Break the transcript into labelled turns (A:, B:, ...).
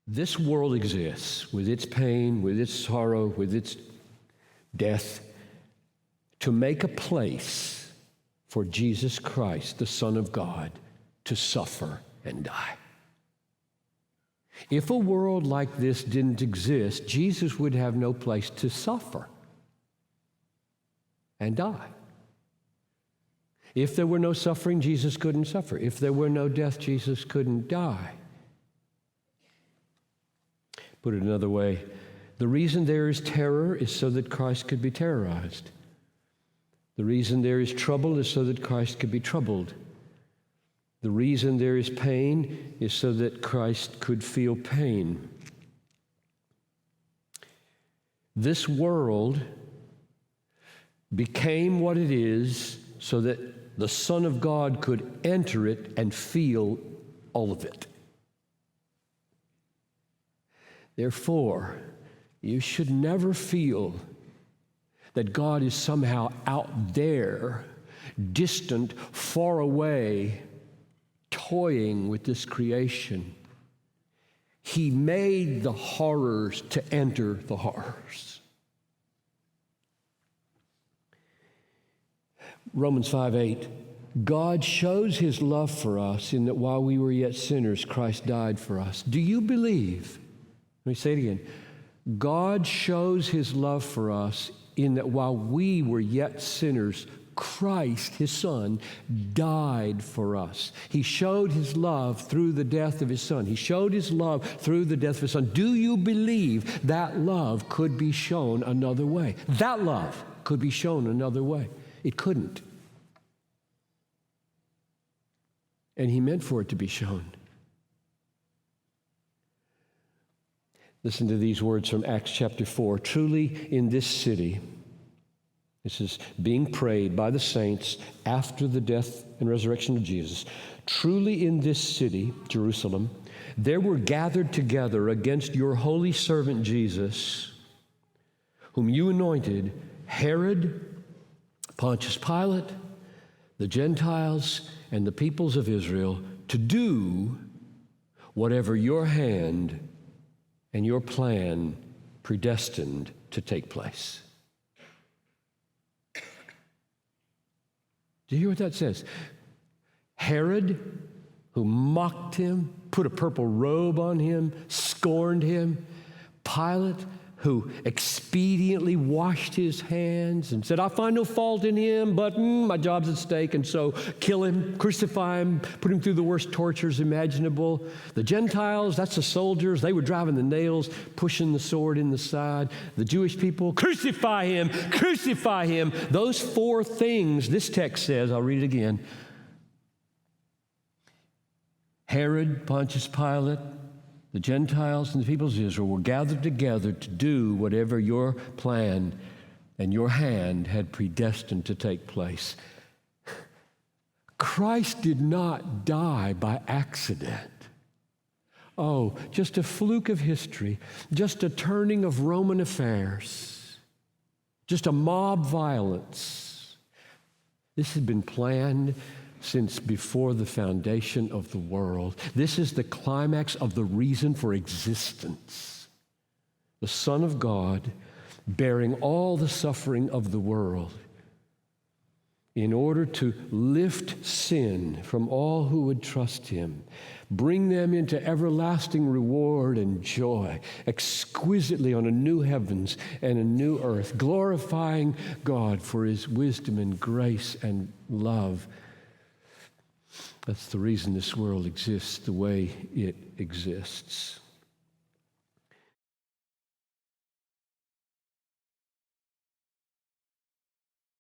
A: This world exists with its pain, with its sorrow, with its death, to make a place for Jesus Christ, the Son of God, to suffer and die. If a world like this didn't exist, Jesus would have no place to suffer and die. If there were no suffering, Jesus couldn't suffer. If there were no death, Jesus couldn't die. Put it another way, the reason there is terror is so that Christ could be terrorized. The reason there is trouble is so that Christ could be troubled. The reason there is pain is so that Christ could feel pain. This world became what it is so that the Son of God could enter it and feel all of it. Therefore, you should never feel that God is somehow out there, distant, far away, toying with this creation. He made the horrors to enter the horrors. Romans 5:8, God shows his love for us in that while we were yet sinners, Christ died for us. Do you believe? Let me say it again. God shows his love for us in that while we were yet sinners, Christ, his Son, died for us. He showed his love through the death of his Son. He showed his love through the death of his Son. Do you believe that love could be shown another way? That love could be shown another way. It couldn't. And he meant for it to be shown. Listen to these words from Acts chapter 4. Truly in this city, this is being prayed by the saints after the death and resurrection of Jesus. Truly in this city, Jerusalem, there were gathered together against your holy servant Jesus, whom you anointed, Herod, Pontius Pilate, the Gentiles, and the peoples of Israel, to do whatever your hand and your plan predestined to take place. Do you hear what that says? Herod, who mocked him, put a purple robe on him, scorned him. Pilate, who expediently washed his hands and said, I find no fault in him, but my job's at stake, and so kill him, crucify him, put him through the worst tortures imaginable. The Gentiles, that's the soldiers, they were driving the nails, pushing the sword in the side. The Jewish people, crucify him, crucify him. Those four things, this text says, I'll read it again. Herod, Pontius Pilate, the Gentiles and the peoples of Israel were gathered together to do whatever your plan and your hand had predestined to take place. Christ did not die by accident. Oh, just a fluke of history, just a turning of Roman affairs, just a mob violence. This had been planned since before the foundation of the world. This is the climax of the reason for existence. The Son of God bearing all the suffering of the world in order to lift sin from all who would trust him, bring them into everlasting reward and joy, exquisitely on a new heavens and a new earth, glorifying God for his wisdom and grace and love. That's the reason this world exists the way it exists.